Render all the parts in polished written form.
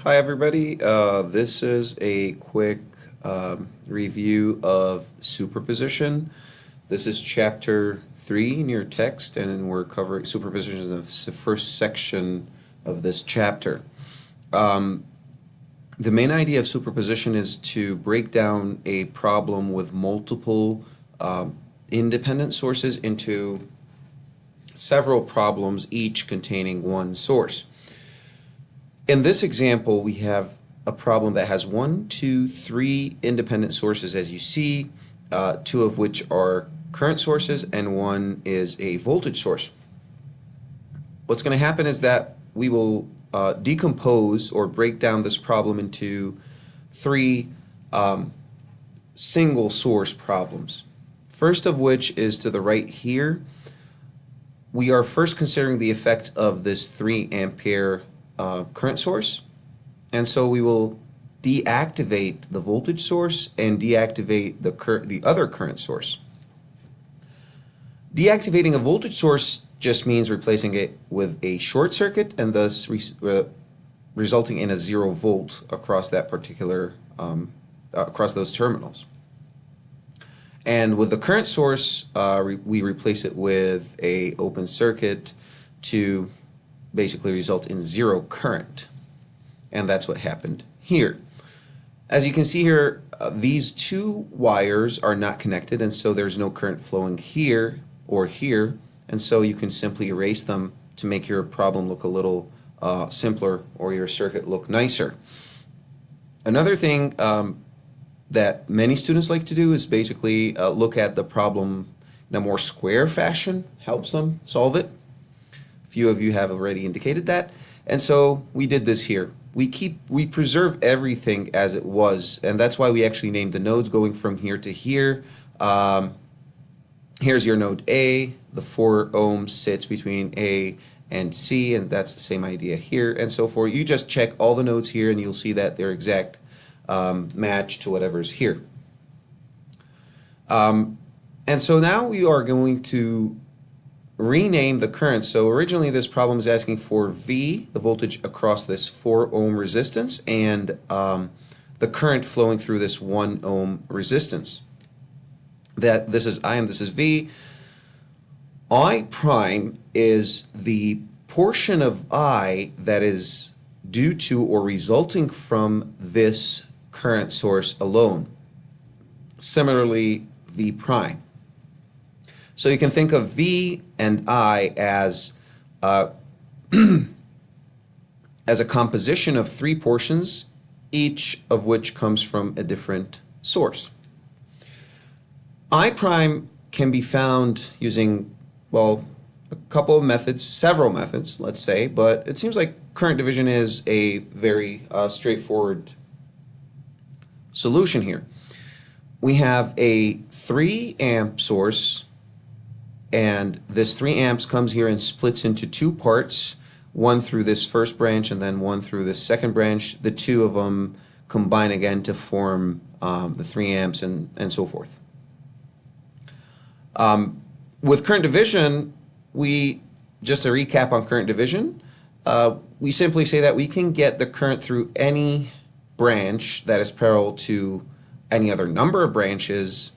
Hi everybody, this is a quick review of superposition. This is chapter 3 in your text, and we're covering superposition of the first section of this chapter. The main idea of superposition is to break down a problem with multiple independent sources into several problems, each containing one source. In this example, we have a problem that has 1, 2, 3 independent sources, as you see, 2 of which are current sources and 1 is a voltage source. What's going to happen is that we will decompose or break down this problem into 3 single source problems. First of which is to the right here. We are first considering the effect of this 3 ampere current source, and so we will deactivate the voltage source and deactivate the other current source. Deactivating a voltage source just means replacing it with a short circuit and thus resulting in a 0 volt across that particular across those terminals. And with the current source, we replace it with a open circuit to basically result in 0 current, and that's what happened here. As you can see here, these 2 wires are not connected, and so there's no current flowing here or here, and so you can simply erase them to make your problem look a little simpler or your circuit look nicer. Another thing that many students like to do is basically look at the problem in a more square fashion, helps them solve it. Few of you have already indicated that, and so we did this here. We preserve everything as it was, and that's why we actually named the nodes going from here to here. Here's your node A. The 4 ohms sits between A and C, and that's the same idea here, and so forth. You just check all the nodes here, and you'll see that they're exact match to whatever's here. And so now we are going to rename the current. So originally this problem is asking for V, the voltage across this 4 ohm resistance, and the current flowing through this 1 ohm resistance. That this is I and this is V. I prime is the portion of I that is due to or resulting from this current source alone. Similarly, V prime. So you can think of V and I as a composition of 3 portions, each of which comes from a different source. I prime can be found using, well, a couple of methods, several methods, let's say, but it seems like current division is a very straightforward solution here. We have a 3 amp source, and this 3 amps comes here and splits into 2 parts, one through this first branch and then one through this second branch. The 2 of them combine again to form the 3 amps and so forth. With current division, just a recap on current division, we simply say that we can get the current through any branch that is parallel to any other number of branches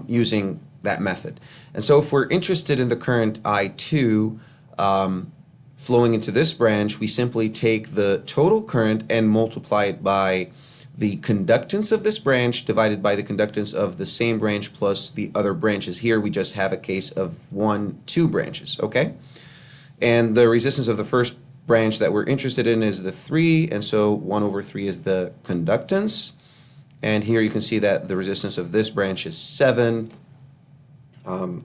using that method. And so if we're interested in the current I2 flowing into this branch, we simply take the total current and multiply it by the conductance of this branch divided by the conductance of the same branch plus the other branches. Here we just have a case of 2 branches, okay? And the resistance of the first branch that we're interested in is the 3, and so 1 over 3 is the conductance. And here you can see that the resistance of this branch is 7.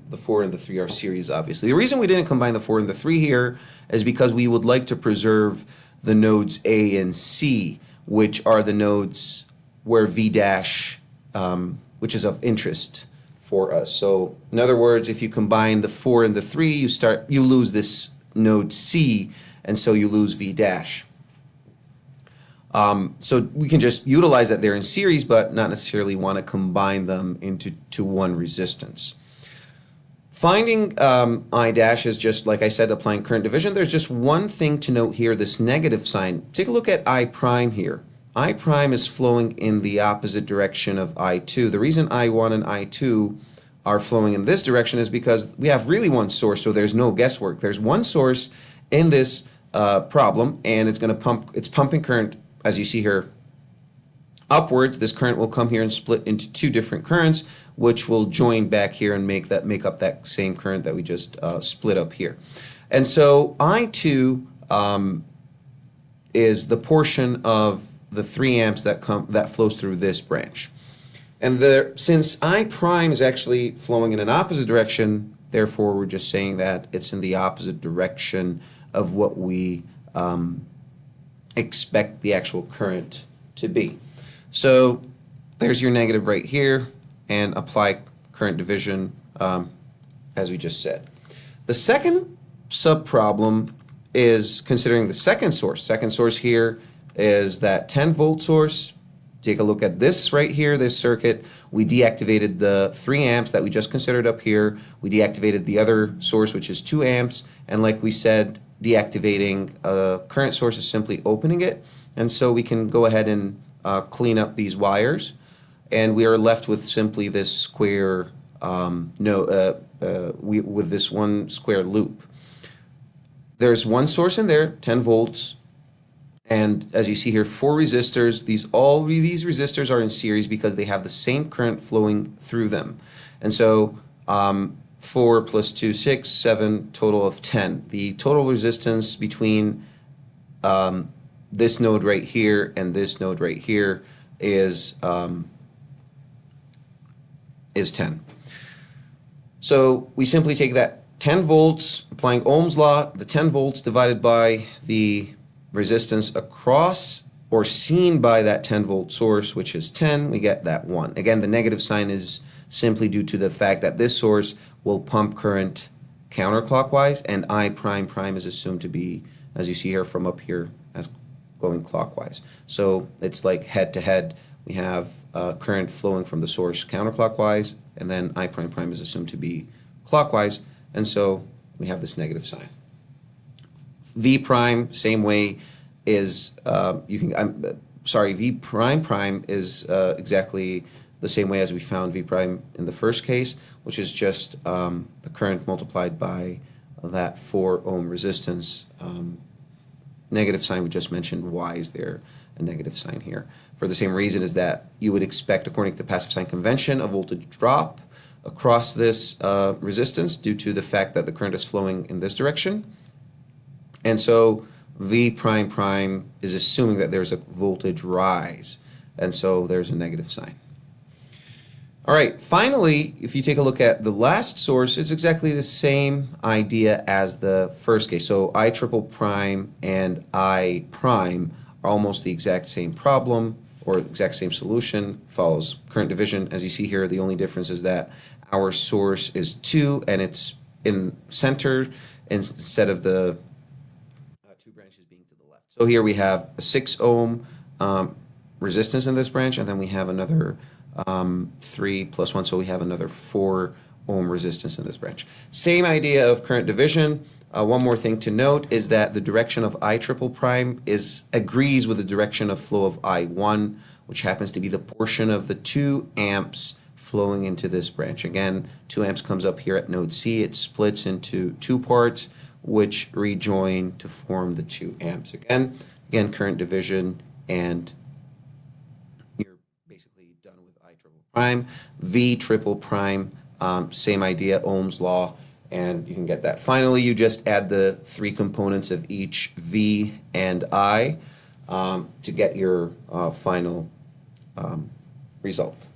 The 4 and the 3 are series, obviously. The reason we didn't combine the 4 and the 3 here is because we would like to preserve the nodes A and C, which are the nodes where V dash, which is of interest for us. So in other words, if you combine the 4 and the 3, you lose this node C, and so you lose V dash. So we can just utilize that they're in series, but not necessarily want to combine them into one resistance. Finding I dash is just, like I said, applying current division. There's just one thing to note here, this negative sign. Take a look at I prime here. I prime is flowing in the opposite direction of I2. The reason I1 and I2 are flowing in this direction is because we have really one source, so there's no guesswork. There's one source in this problem, and it's going to pump, it's pumping current, as you see here, upwards. This current will come here and split into two different currents, which will join back here and make up that same current that we just split up here. And so I2 is the portion of the 3 amps that flows through this branch. And since I prime is actually flowing in an opposite direction, therefore we're just saying that it's in the opposite direction of what we expect the actual current to be. So there's your negative right here, and apply current division as we just said. The second subproblem is considering the second source. Second source here is that 10-volt source. Take a look at this right here, this circuit. We deactivated the 3 amps that we just considered up here. We deactivated the other source, which is 2 amps. And like we said, deactivating a current source is simply opening it. And so we can go ahead and clean up these wires, and we are left with simply this square with this one square loop. There's one source in there, 10 volts, and as you see here, 4 resistors. All these resistors are in series because they have the same current flowing through them. And so 4 plus 2, 6, 7, total of 10. The total resistance between this node right here and this node right here is 10. So we simply take that 10 volts, applying Ohm's law, the 10 volts divided by the resistance across or seen by that 10 volt source, which is 10, we get that 1. Again, the negative sign is simply due to the fact that this source will pump current counterclockwise, and I prime prime is assumed to be, as you see here from up here, as going clockwise. So it's like head to head. We have current flowing from the source counterclockwise, and then I prime prime is assumed to be clockwise, and so we have this negative sign. V prime, same way, is V prime prime is exactly the same way as we found V prime in the first case, which is just the current multiplied by that 4 ohm resistance. Negative sign we just mentioned. Why is there a negative sign here? For the same reason as that you would expect, according to the passive sign convention, a voltage drop across this resistance due to the fact that the current is flowing in this direction. And so V prime prime is assuming that there's a voltage rise, and so there's a negative sign. All right, finally, if you take a look at the last source, it's exactly the same idea as the first case. So I triple prime and I prime are almost the exact same problem or exact same solution, follows current division. As you see here, the only difference is that our source is 2 and it's in center instead of the 2 branches being to the left. So here we have a 6 ohm resistance in this branch, and then we have another 3 plus 1, so we have another 4 ohm resistance in this branch. Same idea of current division. One more thing to note is that the direction of I triple prime agrees with the direction of flow of I1, which happens to be the portion of the 2 amps flowing into this branch. Again, 2 amps comes up here at node C. It splits into 2 parts, which rejoin to form the 2 amps. Again, current division, and prime. V triple prime, same idea, Ohm's law, and you can get that. Finally, you just add the 3 components of each V and I to get your final result.